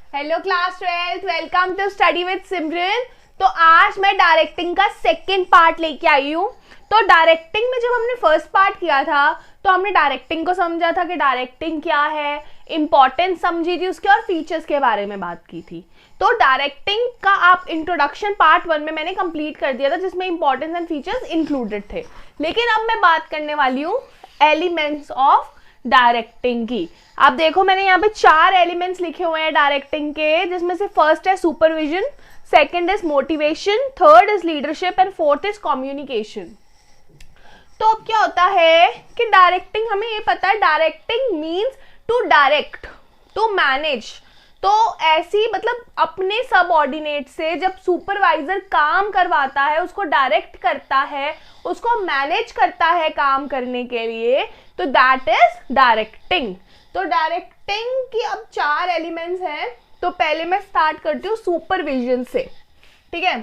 Hello class 12, welcome to study with Simran. तो आज मैं डायरेक्टिंग का सेकंड पार्ट लेके आई हूँ। तो डायरेक्टिंग में जब हमने फर्स्ट पार्ट किया था तो हमने डायरेक्टिंग को समझा था कि डायरेक्टिंग क्या है, इंपॉर्टेंस समझी थी उसके और फीचर्स के बारे में बात की थी। तो डायरेक्टिंग का आप इंट्रोडक्शन पार्ट 1 में मैंने कंप्लीट कर दिया था जिसमें इंपॉर्टेंस एंड फीचर्स इंक्लूडेड थे। लेकिन अब मैं बात करने वाली हूँ एलिमेंट्स ऑफ डायरेक्टिंग की। आप देखो मैंने यहाँ पे 4 एलिमेंट्स लिखे हुए हैं डायरेक्टिंग के, जिसमें से फर्स्ट है supervision, second is motivation, third is leadership and fourth is communication. तो अब क्या होता है कि डायरेक्टिंग, हमें ये पता है directing means to direct, to manage. तो ऐसी मतलब अपने सबऑर्डिनेट से जब सुपरवाइजर काम करवाता है, उसको डायरेक्ट करता है, उसको मैनेज करता है काम करने के लिए, तो दैट इज डायरेक्टिंग। तो डायरेक्टिंग की अब 4 एलिमेंट्स हैं। तो पहले मैं स्टार्ट करती हूँ सुपरविजन से। ठीक है,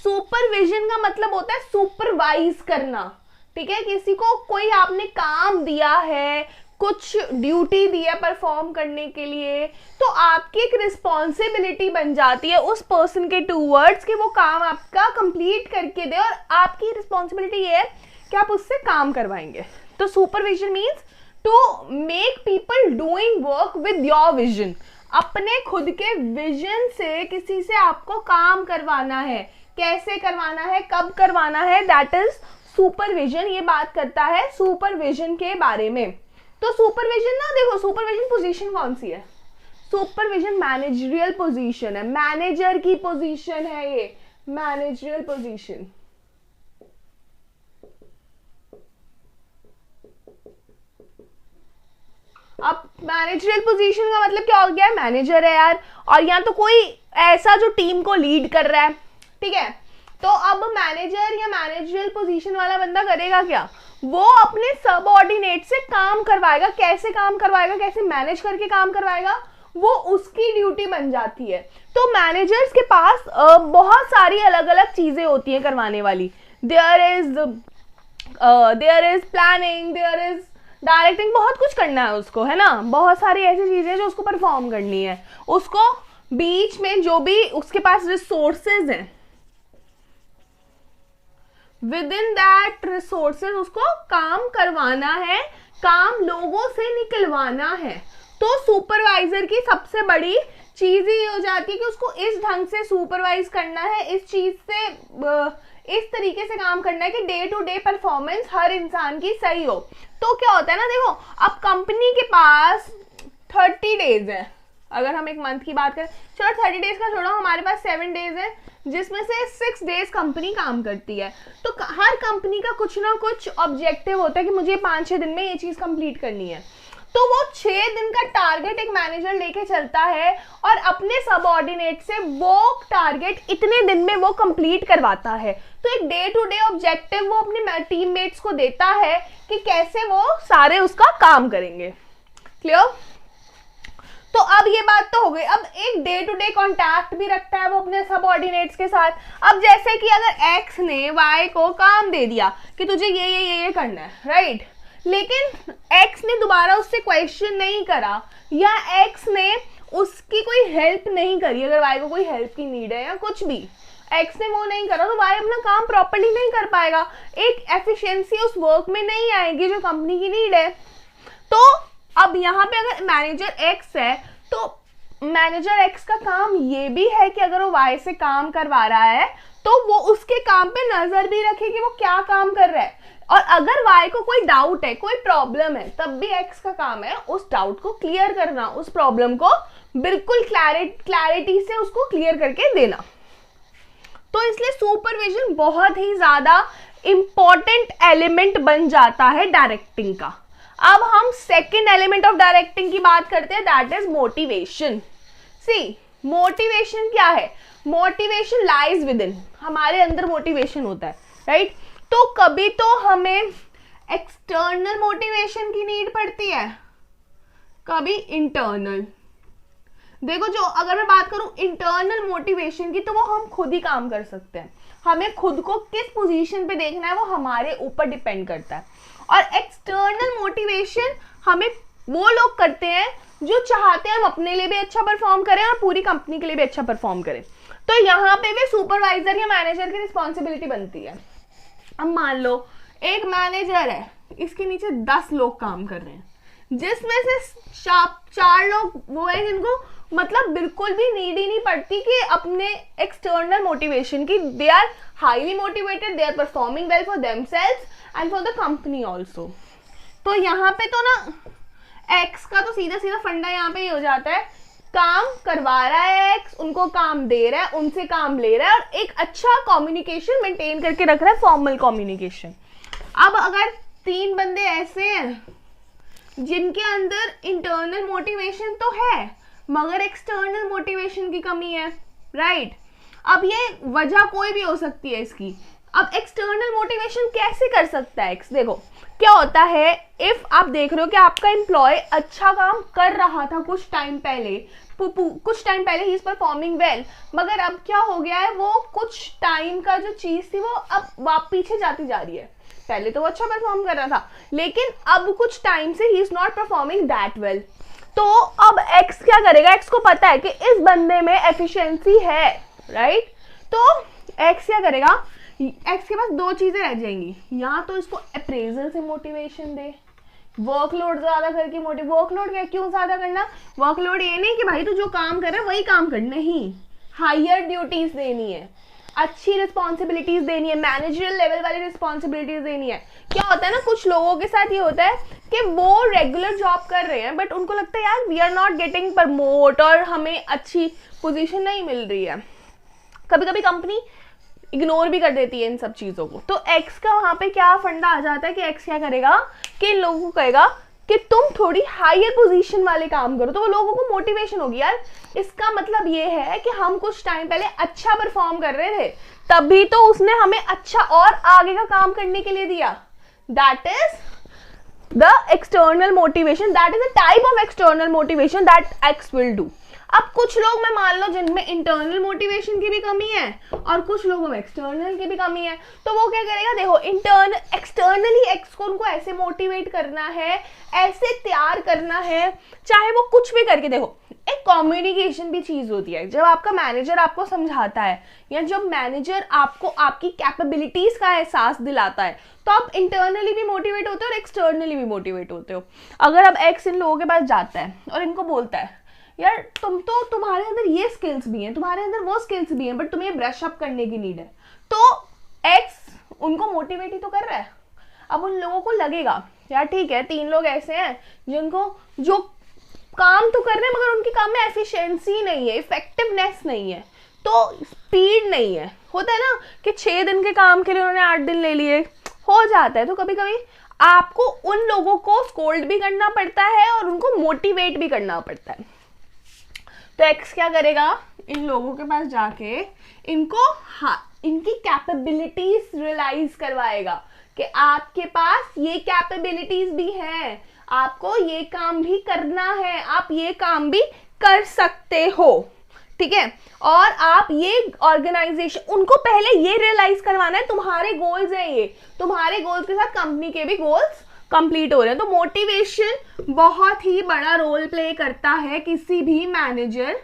सुपरविजन का मतलब होता है सुपरवाइज करना। ठीक है, किसी को कोई आपने काम दिया है, कुछ ड्यूटी दी है परफॉर्म करने के लिए, तो आपकी एक रिस्पॉन्सिबिलिटी बन जाती है उस पर्सन के टूवर्ड्स कि वो काम आपका कंप्लीट करके दे, और आपकी रिस्पॉन्सिबिलिटी ये है कि आप उससे काम करवाएंगे। तो supervision means to make people doing work with your vision. अपने खुद के विजन से किसी से आपको काम करवाना है, कैसे करवाना है, कब करवाना है, दैट इज सुपरविजन। ये बात करता है सुपरविजन के बारे में। तो सुपरविजन ना, देखो सुपरविजन पोजीशन कौन सी है? सुपरविजन मैनेजरियल पोजीशन है, मैनेजर की पोजीशन है ये, मैनेजरियल पोजीशन। अब मैनेजरियल पोजीशन का मतलब क्या हो गया? मैनेजर है यार, और यहाँ तो कोई ऐसा जो टीम को लीड कर रहा है। ठीक है, तो अब मैनेजर या मैनेजरियल पोजीशन वाला बंदा करेगा क्या? वो अपने सबऑर्डिनेट से काम करवाएगा। कैसे काम करवाएगा, कैसे मैनेज करके काम करवाएगा, वो उसकी ड्यूटी बन जाती है। तो मैनेजर्स के पास बहुत सारी अलग अलग चीजें होती हैं करवाने वाली। There is planning, there is directing, बहुत कुछ करना है उसको, है ना। बहुत सारी ऐसी चीजें जो उसको परफॉर्म करनी है। उसको बीच में जो भी उसके पास रिसोर्सेज हैं, विद इन दैट रिसोर्सेज उसको काम करवाना है, काम लोगों से निकलवाना है। तो सुपरवाइजर की सबसे बड़ी चीज ये हो जाती है कि उसको इस ढंग से सुपरवाइज करना है, इस चीज से इस तरीके से काम करना है कि डे टू डे परफॉर्मेंस हर इंसान की सही हो। तो क्या होता है ना, देखो अब कंपनी के पास 30 डेज है। अगर हम एक मंथ की बात करें, चलो 30 डेज का छोड़ो, हमारे पास 7 डेज है, जिसमें से 6 डेज कंपनी काम करती है। तो हर कंपनी का कुछ ना कुछ ऑब्जेक्टिव होता है कि मुझे 5-6 दिन में ये चीज कंप्लीट करनी है। तो वो 6 दिन का टारगेट एक मैनेजर लेके चलता है और अपने सबऑर्डिनेट से वो टारगेट इतने दिन में वो कंप्लीट करवाता है। तो एक डे टू डे ऑब्जेक्टिव वो अपने टीममेट्स को देता है कि कैसे वो सारे उसका काम करेंगे। क्लियर? तो अब ये बात तो हो गई। अब एक डे टू डे कॉन्टैक्ट भी रखता है वो अपने सबऑर्डिनेट्स के साथ। अब जैसे कि अगर एक्स ने वाई को काम दे दिया कि तुझे ये करना है, राइट, लेकिन एक्स ने दोबारा उससे क्वेश्चन नहीं करा, या एक्स ने उसकी कोई हेल्प नहीं करी, अगर वाई को कोई हेल्प की नीड है या कुछ भी, एक्स ने वो नहीं करा, तो वाई अपना काम प्रॉपर्ली नहीं कर पाएगा। एक एफिशिएंसी उस वर्क में नहीं आएगी जो कंपनी की नीड है। तो अब यहाँ पे अगर मैनेजर एक्स है, तो मैनेजर एक्स का काम ये भी है कि अगर वो वाई से काम करवा रहा है तो वो उसके काम पे नजर भी रखे कि वो क्या काम कर रहा है। और अगर वाई को कोई डाउट है, कोई प्रॉब्लम है, तब भी एक्स का काम है उस डाउट को क्लियर करना, उस प्रॉब्लम को बिल्कुल क्लैरिटी से उसको क्लियर करके देना। तो इसलिए सुपरविजन बहुत ही ज्यादा इंपॉर्टेंट एलिमेंट बन जाता है डायरेक्टिंग का। अब हम सेकेंड एलिमेंट ऑफ डायरेक्टिंग की बात करते हैं, that is motivation. See, motivation क्या है? मोटिवेशन लाइज विद इन, हमारे अंदर मोटिवेशन होता है, राइट। तो कभी तो हमें एक्सटर्नल मोटिवेशन की नीड पड़ती है, कभी इंटरनल। देखो, जो अगर मैं बात करूं इंटरनल मोटिवेशन की, तो वो हम खुद ही काम कर सकते हैं। हमें खुद को किस पोजीशन पे देखना है वो हमारे ऊपर डिपेंड करता है। और एक्सटर्नल मोटिवेशन हमें वो लोग करते हैं जो चाहते हैं हम अपने लिए भी अच्छा परफॉर्म करें और पूरी कंपनी के लिए भी अच्छा परफॉर्म करें। तो यहाँ पे भी सुपरवाइजर या मैनेजर की रिस्पॉन्सिबिलिटी बनती है। अब मान लो एक मैनेजर है, इसके नीचे 10 लोग काम कर रहे हैं, जिसमें से 4 लोग वो है जिनको मतलब बिल्कुल भी नीड ही नहीं पड़ती कि अपने एक्सटर्नल मोटिवेशन की। They are highly motivated, they are performing well for themselves and for the company also. तो यहाँ पे तो ना एक्स का तो सीधा सीधा फंडा यहाँ पे ही हो जाता है, काम करवा रहा है एक्स, उनको काम दे रहा है, उनसे काम ले रहा है और एक अच्छा कम्युनिकेशन मेंटेन करके रख रहा है, फॉर्मल कम्युनिकेशन। अब अगर 3 बंदे ऐसे हैं जिनके अंदर इंटरनल मोटिवेशन तो है मगर एक्सटर्नल मोटिवेशन की कमी है, राइट। अब ये वजह कोई भी हो सकती है इसकी। अब एक्सटर्नल मोटिवेशन कैसे कर सकता है एक्स? देखो क्या होता है, इफ आप देख रहे हो कि आपका एम्प्लॉय अच्छा काम कर रहा था कुछ टाइम पहले ही इज परफॉर्मिंग वेल, मगर अब क्या हो गया है, वो कुछ टाइम का जो चीज थी वो अब पीछे जाती जा रही है। पहले तो वो अच्छा परफॉर्म कर रहा था लेकिन अब कुछ टाइम से he is not performing that well. तो अब एक्स क्या करेगा, एक्स को पता है कि इस बंदे में एफिशिएंसी है, राइट। तो एक्स क्या करेगा, एक्स के पास 2 चीजें रह जाएंगी, या तो इसको अप्रेजल से मोटिवेशन दे, वर्कलोड ज्यादा करके वर्कलोड क्यों ज्यादा करना, वर्कलोड ये नहीं कि भाई तू जो काम कर रहा है वही काम कर, नहीं, हायर ड्यूटीज देनी है, अच्छी रिस्पॉन्सिबिलिटीज देनी है, मैनेजरियल लेवल वाली रिस्पॉन्सिबिलिटीज देनी है। क्या होता है ना, कुछ लोगों के साथ ये होता है कि वो रेगुलर जॉब कर रहे हैं बट उनको लगता है यार we are not getting promote और हमें अच्छी पोजीशन नहीं मिल रही है। कभी कभी कंपनी इग्नोर भी कर देती है इन सब चीजों को। तो एक्स का वहां पे क्या फंडा आ जाता है कि एक्स क्या करेगा कि इन लोगों को कहेगा कि तुम थोड़ी हायर पोजीशन वाले काम करो, तो वो लोगों को मोटिवेशन होगी, यार इसका मतलब ये है कि हम कुछ टाइम पहले अच्छा परफॉर्म कर रहे थे तभी तो उसने हमें अच्छा और आगे का काम करने के लिए दिया। That is the external motivation, that is a type of external motivation that x will do. अब कुछ लोग मैं मान लो जिनमें इंटरनल मोटिवेशन की भी कमी है और कुछ लोगों में एक्सटर्नल की भी कमी है, तो वो क्या करेगा, देखो एक्सटर्नली एक्स को उनको ऐसे मोटिवेट करना है, ऐसे तैयार करना है, चाहे वो कुछ भी करके। देखो एक कम्युनिकेशन भी चीज होती है, जब आपका मैनेजर आपको समझाता है या जब मैनेजर आपको आपकी कैपेबिलिटीज का एहसास दिलाता है तो आप इंटरनली भी मोटिवेट होते हो और एक्सटर्नली भी मोटिवेट होते हो। अगर अब एक्स इन लोगों के पास जाता है और इनको बोलता है यार तुम्हारे अंदर ये स्किल्स भी हैं, तुम्हारे अंदर वो स्किल्स भी हैं, बट तुम्हें ब्रश अप करने की नीड है, तो एक्स उनको मोटिवेट ही तो कर रहा है। अब उन लोगों को लगेगा यार ठीक है 3 लोग ऐसे हैं जिनको जो काम तो कर रहे हैं मगर उनके काम में एफिशिएंसी नहीं है, इफेक्टिवनेस नहीं है, तो स्पीड नहीं है। होता है ना कि 6 दिन के काम के लिए उन्होंने 8 दिन ले लिए, हो जाता है। तो कभी कभी आपको उन लोगों को स्कोल्ड भी करना पड़ता है और उनको मोटिवेट भी करना पड़ता है। तो एक्स क्या करेगा, इन लोगों के पास जाके इनको इनकी कैपेबिलिटीज रियलाइज करवाएगा कि आपके पास ये कैपेबिलिटीज भी हैं, आपको ये काम भी करना है, आप ये काम भी कर सकते हो, ठीक है। और आप ये ऑर्गेनाइजेशन, उनको पहले ये रियलाइज करवाना है तुम्हारे गोल्स हैं, ये तुम्हारे गोल्स के साथ कंपनी के भी गोल्स कंप्लीट हो रहे हैं। तो मोटिवेशन बहुत ही बड़ा रोल प्ले करता है किसी भी मैनेजर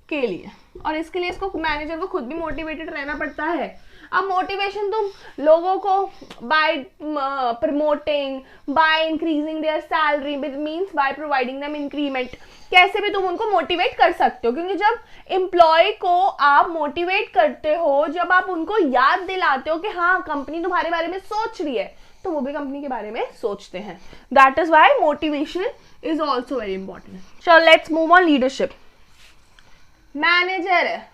के लिए, और इसके लिए इसको मैनेजर को खुद भी मोटिवेटेड रहना पड़ता है। अब मोटिवेशन तुम लोगों को bye promoting, by increasing there salary, means by providing them increment, कैसे भी तुम उनको मोटिवेट कर सकते हो, क्योंकि जब एम्प्लॉय को आप मोटिवेट करते हो, जब आप उनको याद दिलाते हो कि हाँ कंपनी तुम्हारे बारे में सोच रही है, तो वो भी कंपनी के बारे में सोचते हैं। That is why motivation is also very important. चलो let's move on leadership. Manager है,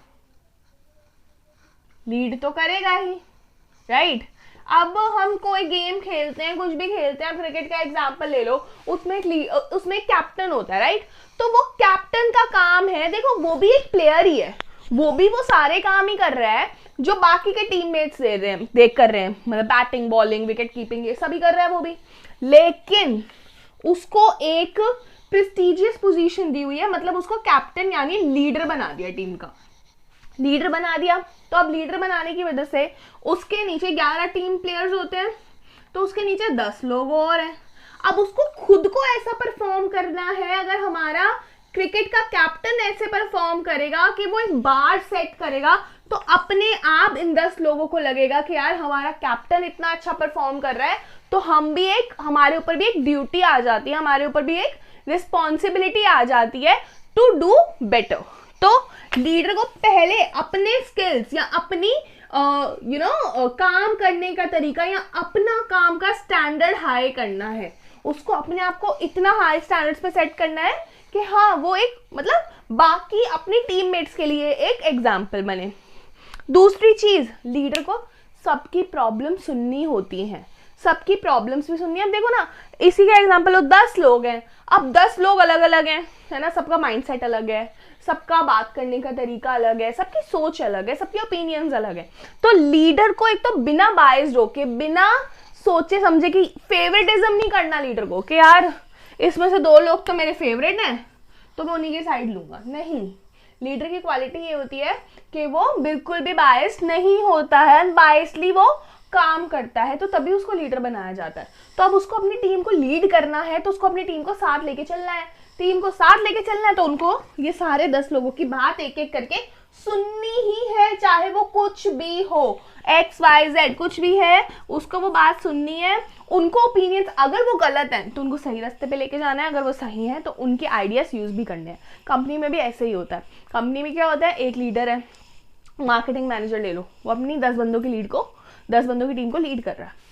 लीड तो करेगा ही, राइट। अब हम कोई गेम खेलते हैं, कुछ भी खेलते हैं, क्रिकेट का एग्जांपल ले लो, उसमें एक कैप्टन होता है, राइट। तो वो कैप्टन का काम है, देखो वो भी एक प्लेयर ही है, वो सारे काम ही कर रहा है जो बाकी के टीममेट्स कर रहे हैं, मतलब बैटिंग, बॉलिंग, विकेट कीपिंग, ये सभी कर रहा है वो भी, लेकिन उसको एक प्रेस्टिजियस पोजीशन दी हुई है, मतलब उसको कैप्टन यानी लीडर बना दिया, टीम का लीडर बना दिया। तो अब लीडर बनाने की वजह से उसके नीचे 11 टीम प्लेयर्स होते हैं, तो उसके नीचे 10 लोग और हैं। अब उसको खुद को ऐसा परफॉर्म करना है, अगर हमारा क्रिकेट का कैप्टन ऐसे परफॉर्म करेगा कि वो एक बार सेट करेगा, तो अपने आप इन 10 लोगों को लगेगा कि यार हमारा कैप्टन इतना अच्छा परफॉर्म कर रहा है, तो हमारे ऊपर भी एक ड्यूटी आ जाती है, हमारे ऊपर भी एक रिस्पॉन्सिबिलिटी आ जाती है टू डू बेटर। तो लीडर को पहले अपने स्किल्स या अपनी काम करने का तरीका या अपना काम का स्टैंडर्ड हाई करना है, उसको अपने आप को इतना हाई स्टैंडर्ड्स पे सेट करना है कि हाँ वो एक मतलब बाकी अपनी टीममेट्स के लिए एक एग्जाम्पल बने। दूसरी चीज, लीडर को सबकी प्रॉब्लम सुननी होती है, सबकी प्रॉब्लम्स भी सुननी है। अब देखो ना, इसी का एग्जांपल हो 10 लोग हैं, अब 10 लोग अलग अलग हैं, है ना, सबका माइंडसेट अलग है, सबका बात करने का तरीका अलग है, सबकी सोच अलग है, सबके ओपिनियंस अलग है। तो लीडर को एक तो बिना बायस्ड होके, बिना सोचे समझे कि फेवरेटिज्म नहीं करना लीडर को कि यार इसमें से 2 लोग तो मेरे फेवरेट हैं तो मैं उन्हीं की साइड लूंगा, नहीं। लीडर की क्वालिटी ये होती है कि वो बिल्कुल भी बायस्ड नहीं होता है, अनबायस्डली वो काम करता है, तो तभी उसको लीडर बनाया जाता है। तो अब उसको अपनी टीम को लीड करना है, तो उसको अपनी टीम को साथ लेके चलना है, टीम को साथ लेके चलना है, तो उनको ये सारे 10 लोगों की बात एक एक करके सुननी ही है, चाहे वो कुछ भी हो, XYZ कुछ भी है, उसको वो बात सुननी है। उनको ओपिनियंस अगर वो गलत हैं तो उनको सही रास्ते पे लेके जाना है, अगर वो सही हैं तो उनके आइडियाज यूज भी करने हैं। कंपनी में भी ऐसे ही होता है। कंपनी में क्या होता है, एक लीडर है, मार्केटिंग मैनेजर ले लो, वो अपनी 10 बंदों की टीम को लीड कर रहा है।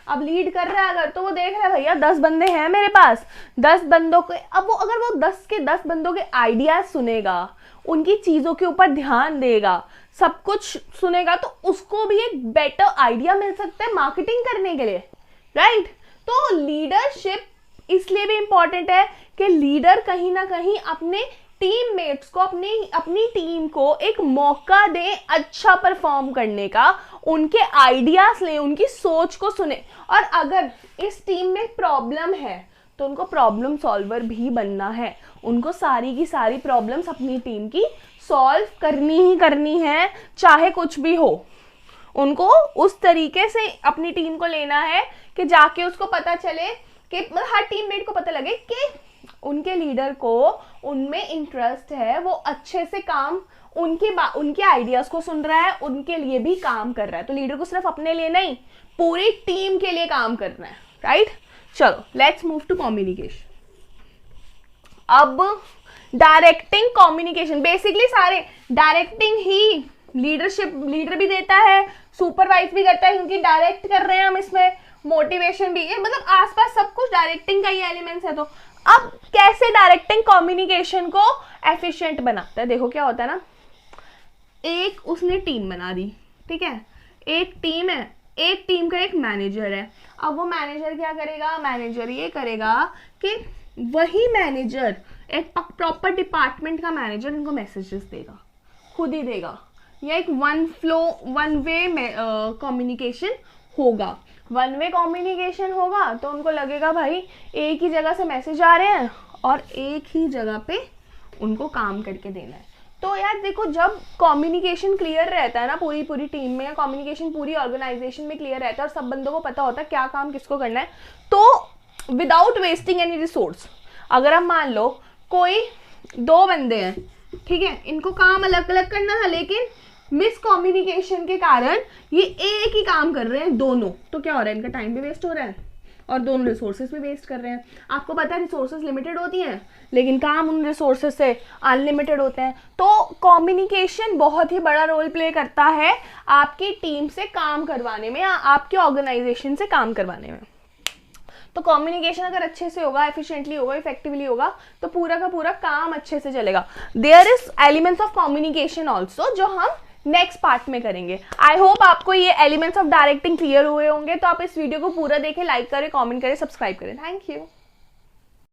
अब लीड कर रहा है अगर, तो वो देख रहा है भैया 10 बंदे हैं मेरे पास, 10 बंदों के, अब वो अगर वो 10 के 10 बंदों के आइडियाज सुनेगा, उनकी चीजों के ऊपर ध्यान देगा, सब कुछ सुनेगा, तो उसको भी एक बेटर आइडिया मिल सकता है मार्केटिंग करने के लिए, राइट। तो लीडरशिप इसलिए भी इंपॉर्टेंट है कि लीडर कहीं ना कहीं अपने टीममेट्स को, अपनी टीम को एक मौका दे अच्छा परफॉर्म करने का, उनके आइडियाज ले, उनकी सोच को सुने। और अगर इस टीम में प्रॉब्लम है तो उनको प्रॉब्लम सॉल्वर भी बनना है, उनको सारी की सारी प्रॉब्लम्स अपनी टीम की सॉल्व करनी ही करनी है, चाहे कुछ भी हो। उनको उस तरीके से अपनी टीम को लेना है कि जाके उसको पता चले कि हर टीममेट को पता लगे कि उनके लीडर को उनमें इंटरेस्ट है, वो अच्छे से काम, उनके आइडियाज को सुन रहा है, उनके लिए भी काम कर रहा है। तो लीडर को सिर्फ अपने लिए नहीं, पूरी टीम के लिए काम करना है, राइट। चलो लेट्स मूव टू कम्युनिकेशन। अब डायरेक्टिंग, कम्युनिकेशन, बेसिकली सारे डायरेक्टिंग ही लीडर भी देता है, सुपरवाइज भी करता है, क्योंकि डायरेक्ट कर रहे हैं हम इसमें, मोटिवेशन भी, मतलब आसपास सब कुछ डायरेक्टिंग का ही एलिमेंट्स है। तो अब कैसे डायरेक्टिंग कम्युनिकेशन को एफिशिएंट बनाता है, देखो क्या होता है ना, एक उसने टीम बना दी, ठीक है, एक टीम है, एक टीम का एक मैनेजर है। अब वो मैनेजर क्या करेगा, मैनेजर ये करेगा कि वही मैनेजर, एक प्रॉपर डिपार्टमेंट का मैनेजर इनको मैसेजेस देगा, खुद ही देगा, या एक वन वे कम्युनिकेशन होगा। वन वे कम्युनिकेशन होगा तो उनको लगेगा भाई एक ही जगह से मैसेज आ रहे हैं और एक ही जगह पे उनको काम करके देना है। तो यार देखो, जब कम्युनिकेशन क्लियर रहता है ना पूरी टीम में, या कम्युनिकेशन पूरी ऑर्गेनाइजेशन में क्लियर रहता है और सब बंदों को पता होता है क्या काम किसको करना है, तो विदाउट वेस्टिंग एनी रिसोर्स, अगर हम मान लो कोई 2 बंदे हैं, ठीक है, इनको काम अलग अलग करना था, लेकिन मिसकम्युनिकेशन के कारण ये एक ही काम कर रहे हैं दोनों, तो क्या हो रहा है, इनका टाइम भी वेस्ट हो रहा है और दोनों रिसोर्सेज भी वेस्ट कर रहे हैं। आपको पता है रिसोर्सेज लिमिटेड होती हैं, लेकिन काम उन रिसोर्सेज से अनलिमिटेड होते हैं। तो कम्युनिकेशन बहुत ही बड़ा रोल प्ले करता है आपकी टीम से काम करवाने में, या आपके ऑर्गेनाइजेशन से काम करवाने में। तो कम्युनिकेशन अगर अच्छे से होगा, एफिशिएंटली होगा, इफेक्टिवली होगा, तो पूरा का पूरा काम अच्छे से चलेगा। There is elements of communication also, जो हम नेक्स्ट पार्ट में करेंगे। आई होप आपको ये एलिमेंट्स ऑफ डायरेक्टिंग क्लियर हुए होंगे। तो आप इस वीडियो को पूरा देखें, लाइक करें, कमेंट करें, सब्सक्राइब करें। Thank you.